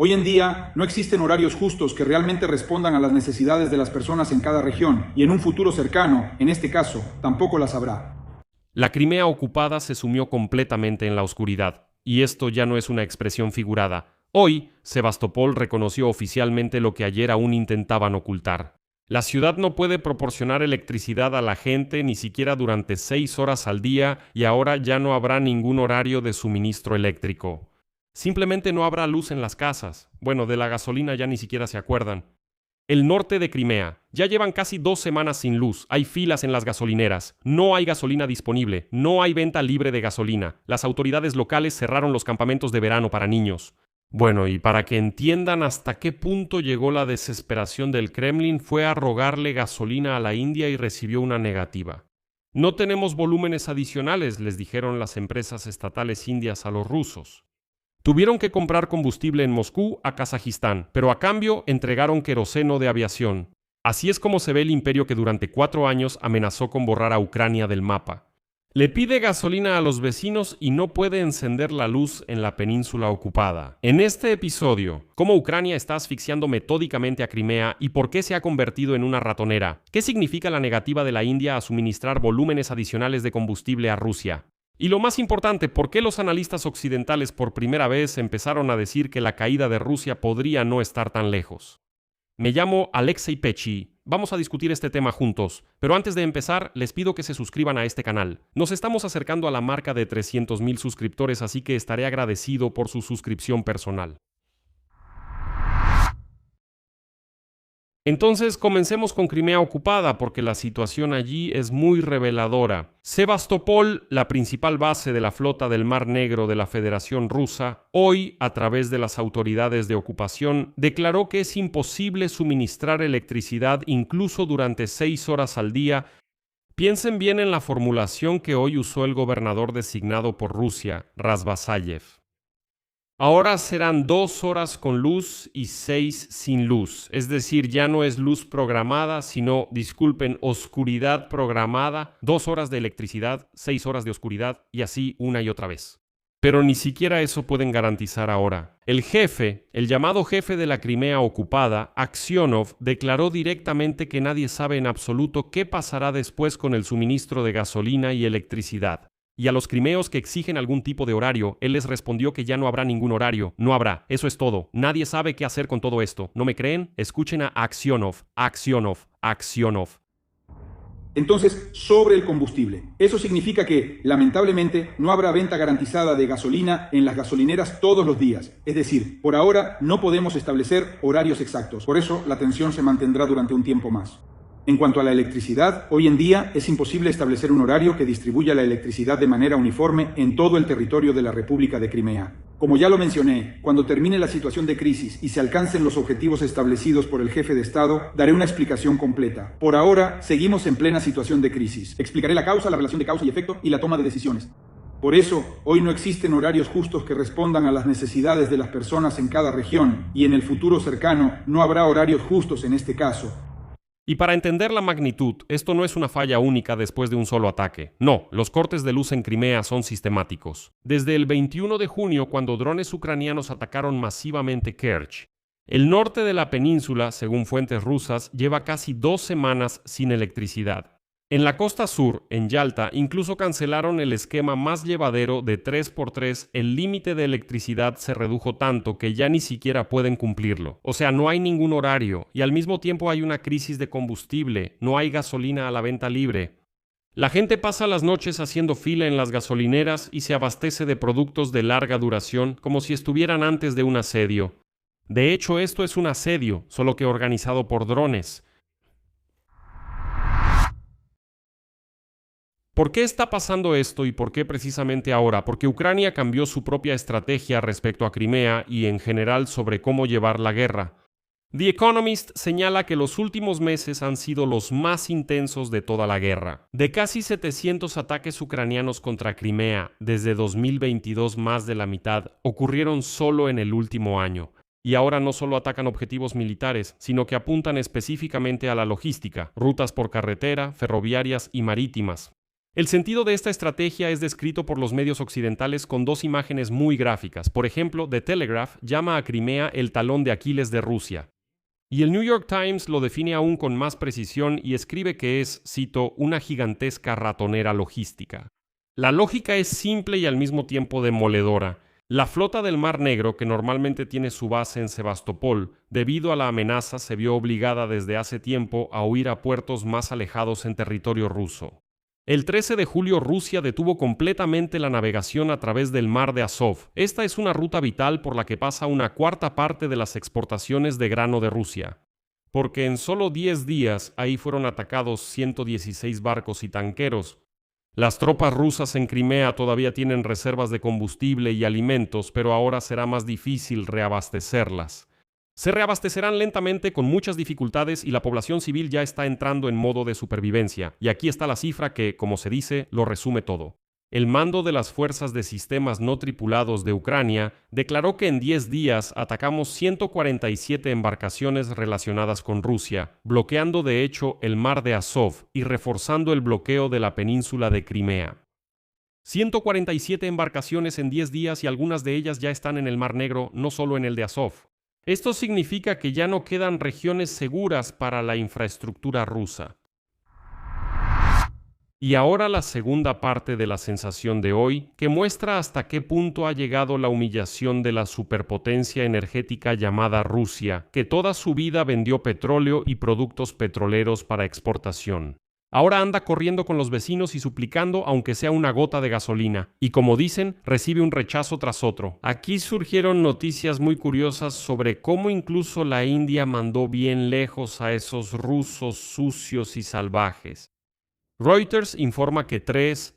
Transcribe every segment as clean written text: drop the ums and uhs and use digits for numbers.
Hoy en día no existen horarios justos que realmente respondan a las necesidades de las personas en cada región, y en un futuro cercano, en este caso, tampoco las habrá. La Crimea ocupada se sumió completamente en la oscuridad, y esto ya no es una expresión figurada. Hoy, Sebastopol reconoció oficialmente lo que ayer aún intentaban ocultar. La ciudad no puede proporcionar electricidad a la gente ni siquiera durante 6 horas al día, y ahora ya no habrá ningún horario de suministro eléctrico. Simplemente no habrá luz en las casas. Bueno, de la gasolina ya ni siquiera se acuerdan. El norte de Crimea. Ya llevan casi 2 semanas sin luz. Hay filas en las gasolineras. No hay gasolina disponible. No hay venta libre de gasolina. Las autoridades locales cerraron los campamentos de verano para niños. Bueno, y para que entiendan hasta qué punto llegó la desesperación del Kremlin, fue a rogarle gasolina a la India y recibió una negativa. No tenemos volúmenes adicionales, les dijeron las empresas estatales indias a los rusos. Tuvieron que comprar combustible en Moscú a Kazajistán, pero a cambio entregaron queroseno de aviación. Así es como se ve el imperio que durante 4 años amenazó con borrar a Ucrania del mapa. Le pide gasolina a los vecinos y no puede encender la luz en la península ocupada. En este episodio, cómo Ucrania está asfixiando metódicamente a Crimea y por qué se ha convertido en una ratonera. ¿Qué significa la negativa de la India a suministrar volúmenes adicionales de combustible a Rusia? Y lo más importante, ¿por qué los analistas occidentales por primera vez empezaron a decir que la caída de Rusia podría no estar tan lejos? Me llamo Alexei Pechi. Vamos a discutir este tema juntos, pero antes de empezar, les pido que se suscriban a este canal. Nos estamos acercando a la marca de 300,000 suscriptores, así que estaré agradecido por su suscripción personal. Entonces, comencemos con Crimea ocupada, porque la situación allí es muy reveladora. Sebastopol, la principal base de la flota del Mar Negro de la Federación Rusa, hoy, a través de las autoridades de ocupación, declaró que es imposible suministrar electricidad incluso durante 6 horas al día. Piensen bien en la formulación que hoy usó el gobernador designado por Rusia, Razbasayev. Ahora serán 2 horas con luz y 6 sin luz. Es decir, ya no es luz programada, sino, disculpen, oscuridad programada. 2 horas de electricidad, 6 horas de oscuridad y así una y otra vez. Pero ni siquiera eso pueden garantizar ahora. El jefe, el llamado jefe de la Crimea ocupada, Aksionov, declaró directamente que nadie sabe en absoluto qué pasará después con el suministro de gasolina y electricidad. Y a los crimeos que exigen algún tipo de horario, él les respondió que ya no habrá ningún horario. No habrá. Eso es todo. Nadie sabe qué hacer con todo esto. ¿No me creen? Escuchen a Aksionov. Aksionov. Aksionov. Entonces, sobre el combustible. Eso significa que, lamentablemente, no habrá venta garantizada de gasolina en las gasolineras todos los días. Es decir, por ahora no podemos establecer horarios exactos. Por eso, la tensión se mantendrá durante un tiempo más. En cuanto a la electricidad, hoy en día es imposible establecer un horario que distribuya la electricidad de manera uniforme en todo el territorio de la República de Crimea. Como ya lo mencioné, cuando termine la situación de crisis y se alcancen los objetivos establecidos por el jefe de Estado, daré una explicación completa. Por ahora, seguimos en plena situación de crisis. Explicaré la causa, la relación de causa y efecto y la toma de decisiones. Por eso, hoy no existen horarios justos que respondan a las necesidades de las personas en cada región, y en el futuro cercano no habrá horarios justos en este caso. Y para entender la magnitud, esto no es una falla única después de un solo ataque. No, los cortes de luz en Crimea son sistemáticos. Desde el 21 de junio, cuando drones ucranianos atacaron masivamente Kerch. El norte de la península, según fuentes rusas, lleva casi 2 semanas sin electricidad. En la costa sur, en Yalta, incluso cancelaron el esquema más llevadero de 3x3. El límite de electricidad se redujo tanto que ya ni siquiera pueden cumplirlo. O sea, no hay ningún horario y al mismo tiempo hay una crisis de combustible, no hay gasolina a la venta libre. La gente pasa las noches haciendo fila en las gasolineras y se abastece de productos de larga duración como si estuvieran antes de un asedio. De hecho, esto es un asedio, solo que organizado por drones. ¿Por qué está pasando esto y por qué precisamente ahora? Porque Ucrania cambió su propia estrategia respecto a Crimea y en general sobre cómo llevar la guerra. The Economist señala que los últimos meses han sido los más intensos de toda la guerra. De casi 700 ataques ucranianos contra Crimea desde 2022, más de la mitad ocurrieron solo en el último año. Y ahora no solo atacan objetivos militares, sino que apuntan específicamente a la logística, rutas por carretera, ferroviarias y marítimas. El sentido de esta estrategia es descrito por los medios occidentales con dos imágenes muy gráficas. Por ejemplo, The Telegraph llama a Crimea el talón de Aquiles de Rusia. Y el New York Times lo define aún con más precisión y escribe que es, cito, una gigantesca ratonera logística. La lógica es simple y al mismo tiempo demoledora. La flota del Mar Negro, que normalmente tiene su base en Sebastopol, debido a la amenaza se vio obligada desde hace tiempo a huir a puertos más alejados en territorio ruso. El 13 de julio Rusia detuvo completamente la navegación a través del Mar de Azov. Esta es una ruta vital por la que pasa una cuarta parte de las exportaciones de grano de Rusia. Porque en solo 10 días ahí fueron atacados 116 barcos y tanqueros. Las tropas rusas en Crimea todavía tienen reservas de combustible y alimentos, pero ahora será más difícil reabastecerlas. Se reabastecerán lentamente con muchas dificultades y la población civil ya está entrando en modo de supervivencia. Y aquí está la cifra que, como se dice, lo resume todo. El mando de las fuerzas de sistemas no tripulados de Ucrania declaró que en 10 días atacamos 147 embarcaciones relacionadas con Rusia, bloqueando de hecho el mar de Azov y reforzando el bloqueo de la península de Crimea. 147 embarcaciones en 10 días y algunas de ellas ya están en el Mar Negro, no solo en el de Azov. Esto significa que ya no quedan regiones seguras para la infraestructura rusa. Y ahora la segunda parte de la sensación de hoy, que muestra hasta qué punto ha llegado la humillación de la superpotencia energética llamada Rusia, que toda su vida vendió petróleo y productos petroleros para exportación. Ahora anda corriendo con los vecinos y suplicando aunque sea una gota de gasolina, y como dicen, recibe un rechazo tras otro. Aquí surgieron noticias muy curiosas sobre cómo incluso la India mandó bien lejos a esos rusos sucios y salvajes. Reuters informa que tres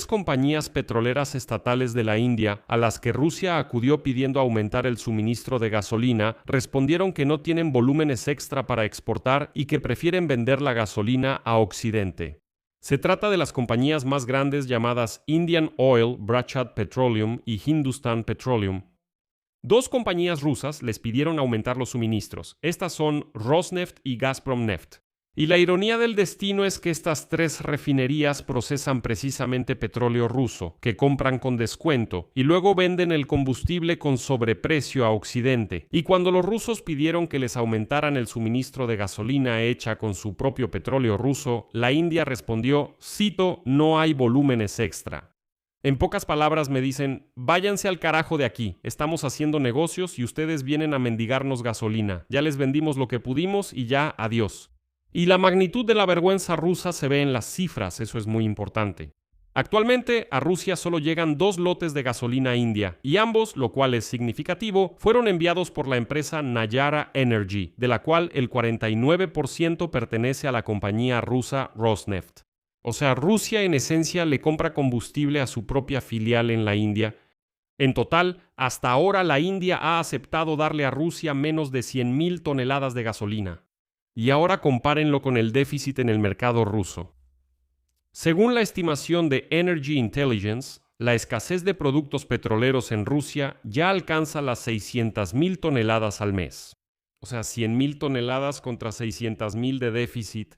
compañías petroleras estatales de la India, a las que Rusia acudió pidiendo aumentar el suministro de gasolina, respondieron que no tienen volúmenes extra para exportar y que prefieren vender la gasolina a Occidente. Se trata de las compañías más grandes llamadas Indian Oil, Bharat Petroleum y Hindustan Petroleum. Dos compañías rusas les pidieron aumentar los suministros. Estas son Rosneft y Gazprom Neft. Y la ironía del destino es que estas tres refinerías procesan precisamente petróleo ruso, que compran con descuento, y luego venden el combustible con sobreprecio a Occidente. Y cuando los rusos pidieron que les aumentaran el suministro de gasolina hecha con su propio petróleo ruso, la India respondió, cito, no hay volúmenes extra. En pocas palabras me dicen, váyanse al carajo de aquí, estamos haciendo negocios y ustedes vienen a mendigarnos gasolina, ya les vendimos lo que pudimos y ya, adiós. Y la magnitud de la vergüenza rusa se ve en las cifras, eso es muy importante. Actualmente a Rusia solo llegan 2 lotes de gasolina india, y ambos, lo cual es significativo, fueron enviados por la empresa Nayara Energy, de la cual el 49% pertenece a la compañía rusa Rosneft. O sea, Rusia en esencia le compra combustible a su propia filial en la India. En total, hasta ahora la India ha aceptado darle a Rusia menos de 100,000 toneladas de gasolina. Y ahora compárenlo con el déficit en el mercado ruso. Según la estimación de Energy Intelligence, la escasez de productos petroleros en Rusia ya alcanza las 600,000 toneladas al mes. O sea, 100,000 toneladas contra 600,000 de déficit.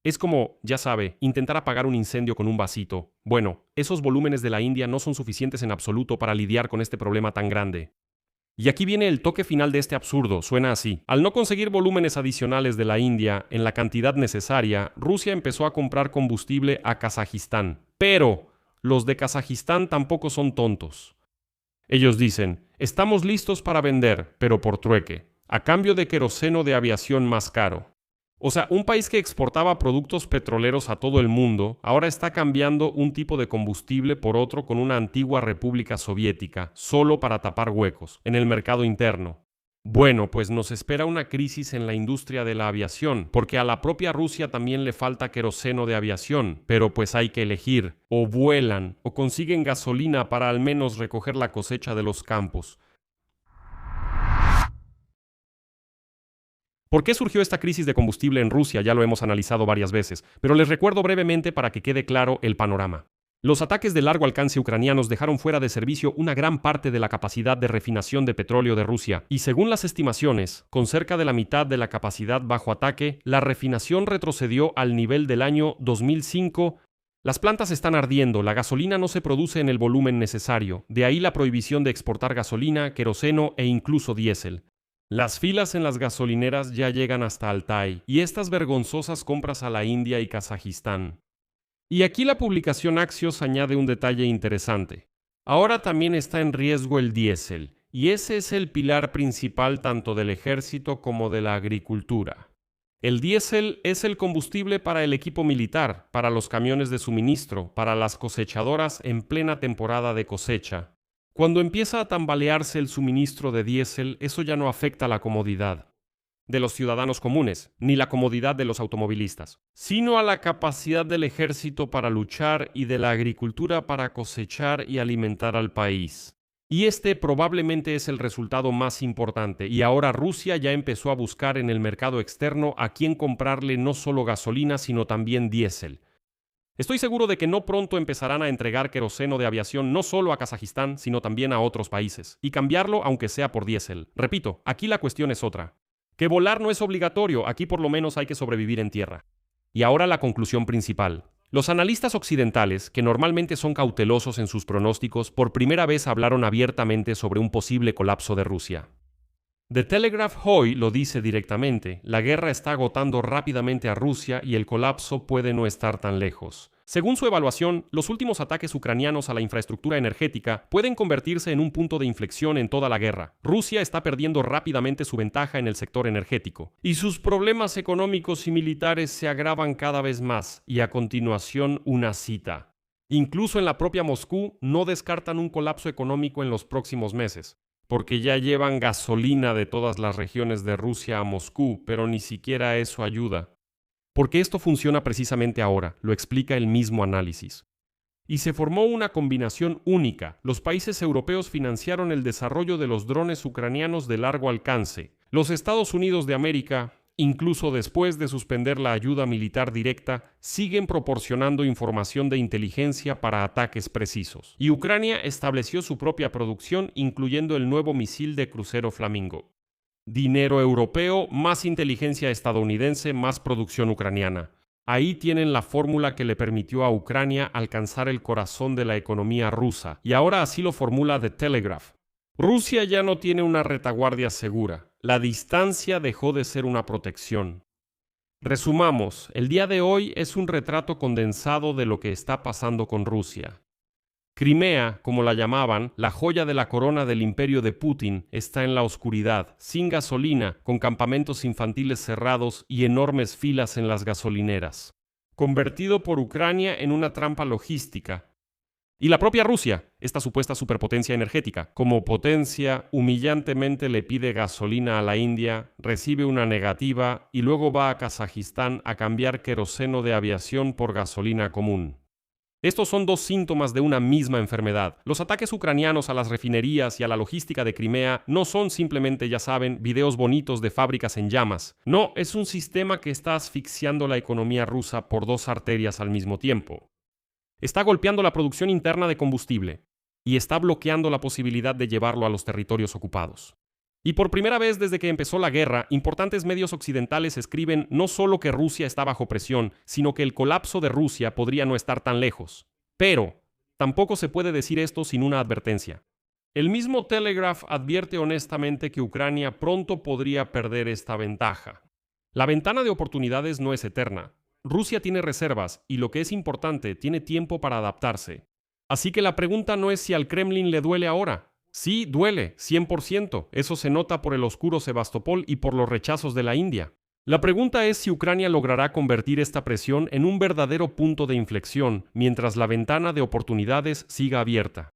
Es como, ya sabe, intentar apagar un incendio con un vasito. Bueno, esos volúmenes de la India no son suficientes en absoluto para lidiar con este problema tan grande. Y aquí viene el toque final de este absurdo, suena así. Al no conseguir volúmenes adicionales de la India en la cantidad necesaria, Rusia empezó a comprar combustible a Kazajistán. Pero los de Kazajistán tampoco son tontos. Ellos dicen, estamos listos para vender, pero por trueque, a cambio de queroseno de aviación más caro. O sea, un país que exportaba productos petroleros a todo el mundo, ahora está cambiando un tipo de combustible por otro con una antigua república soviética, solo para tapar huecos, en el mercado interno. Bueno, pues nos espera una crisis en la industria de la aviación, porque a la propia Rusia también le falta queroseno de aviación, pero pues hay que elegir, o vuelan, o consiguen gasolina para al menos recoger la cosecha de los campos. ¿Por qué surgió esta crisis de combustible en Rusia? Ya lo hemos analizado varias veces, pero les recuerdo brevemente para que quede claro el panorama. Los ataques de largo alcance ucranianos dejaron fuera de servicio una gran parte de la capacidad de refinación de petróleo de Rusia, y según las estimaciones, con cerca de la mitad de la capacidad bajo ataque, la refinación retrocedió al nivel del año 2005. Las plantas están ardiendo, la gasolina no se produce en el volumen necesario, de ahí la prohibición de exportar gasolina, queroseno e incluso diésel. Las filas en las gasolineras ya llegan hasta Altai, y estas vergonzosas compras a la India y Kazajistán. Y aquí la publicación Axios añade un detalle interesante. Ahora también está en riesgo el diésel, y ese es el pilar principal tanto del ejército como de la agricultura. El diésel es el combustible para el equipo militar, para los camiones de suministro, para las cosechadoras en plena temporada de cosecha. Cuando empieza a tambalearse el suministro de diésel, eso ya no afecta a la comodidad de los ciudadanos comunes, ni la comodidad de los automovilistas, sino a la capacidad del ejército para luchar y de la agricultura para cosechar y alimentar al país. Y este probablemente es el resultado más importante, y ahora Rusia ya empezó a buscar en el mercado externo a quién comprarle no solo gasolina, sino también diésel. Estoy seguro de que no pronto empezarán a entregar queroseno de aviación no solo a Kazajistán, sino también a otros países, y cambiarlo aunque sea por diésel. Repito, aquí la cuestión es otra. Que volar no es obligatorio, aquí por lo menos hay que sobrevivir en tierra. Y ahora la conclusión principal. Los analistas occidentales, que normalmente son cautelosos en sus pronósticos, por primera vez hablaron abiertamente sobre un posible colapso de Rusia. The Telegraph hoy lo dice directamente, la guerra está agotando rápidamente a Rusia y el colapso puede no estar tan lejos. Según su evaluación, los últimos ataques ucranianos a la infraestructura energética pueden convertirse en un punto de inflexión en toda la guerra. Rusia está perdiendo rápidamente su ventaja en el sector energético, y sus problemas económicos y militares se agravan cada vez más, y a continuación una cita. Incluso en la propia Moscú no descartan un colapso económico en los próximos meses, porque ya llevan gasolina de todas las regiones de Rusia a Moscú, pero ni siquiera eso ayuda. Porque esto funciona precisamente ahora, lo explica el mismo análisis. Y se formó una combinación única. Los países europeos financiaron el desarrollo de los drones ucranianos de largo alcance. Los Estados Unidos de América, incluso después de suspender la ayuda militar directa, siguen proporcionando información de inteligencia para ataques precisos. Y Ucrania estableció su propia producción, incluyendo el nuevo misil de crucero Flamingo. Dinero europeo, más inteligencia estadounidense, más producción ucraniana. Ahí tienen la fórmula que le permitió a Ucrania alcanzar el corazón de la economía rusa, y ahora así lo formula The Telegraph. Rusia ya no tiene una retaguardia segura. La distancia dejó de ser una protección. Resumamos, el día de hoy es un retrato condensado de lo que está pasando con Rusia. Crimea, como la llamaban, la joya de la corona del imperio de Putin, está en la oscuridad, sin gasolina, con campamentos infantiles cerrados y enormes filas en las gasolineras. Convertido por Ucrania en una trampa logística. Y la propia Rusia, esta supuesta superpotencia energética, como potencia, humillantemente le pide gasolina a la India, recibe una negativa y luego va a Kazajistán a cambiar queroseno de aviación por gasolina común. Estos son dos síntomas de una misma enfermedad. Los ataques ucranianos a las refinerías y a la logística de Crimea no son simplemente, ya saben, videos bonitos de fábricas en llamas. No, es un sistema que está asfixiando la economía rusa por dos arterias al mismo tiempo. Está golpeando la producción interna de combustible y está bloqueando la posibilidad de llevarlo a los territorios ocupados. Y por primera vez desde que empezó la guerra, importantes medios occidentales escriben no solo que Rusia está bajo presión, sino que el colapso de Rusia podría no estar tan lejos. Pero tampoco se puede decir esto sin una advertencia. El mismo Telegraph advierte honestamente que Ucrania pronto podría perder esta ventaja. La ventana de oportunidades no es eterna. Rusia tiene reservas y, lo que es importante, tiene tiempo para adaptarse. Así que la pregunta no es si al Kremlin le duele ahora. Sí, duele, 100%. Eso se nota por el oscuro Sebastopol y por los rechazos de la India. La pregunta es si Ucrania logrará convertir esta presión en un verdadero punto de inflexión, mientras la ventana de oportunidades siga abierta.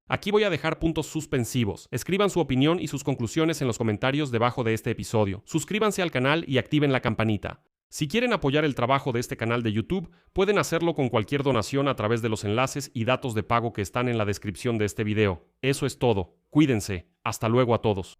Aquí voy a dejar puntos suspensivos. Escriban su opinión y sus conclusiones en los comentarios debajo de este episodio. Suscríbanse al canal y activen la campanita. Si quieren apoyar el trabajo de este canal de YouTube, pueden hacerlo con cualquier donación a través de los enlaces y datos de pago que están en la descripción de este video. Eso es todo. Cuídense. Hasta luego a todos.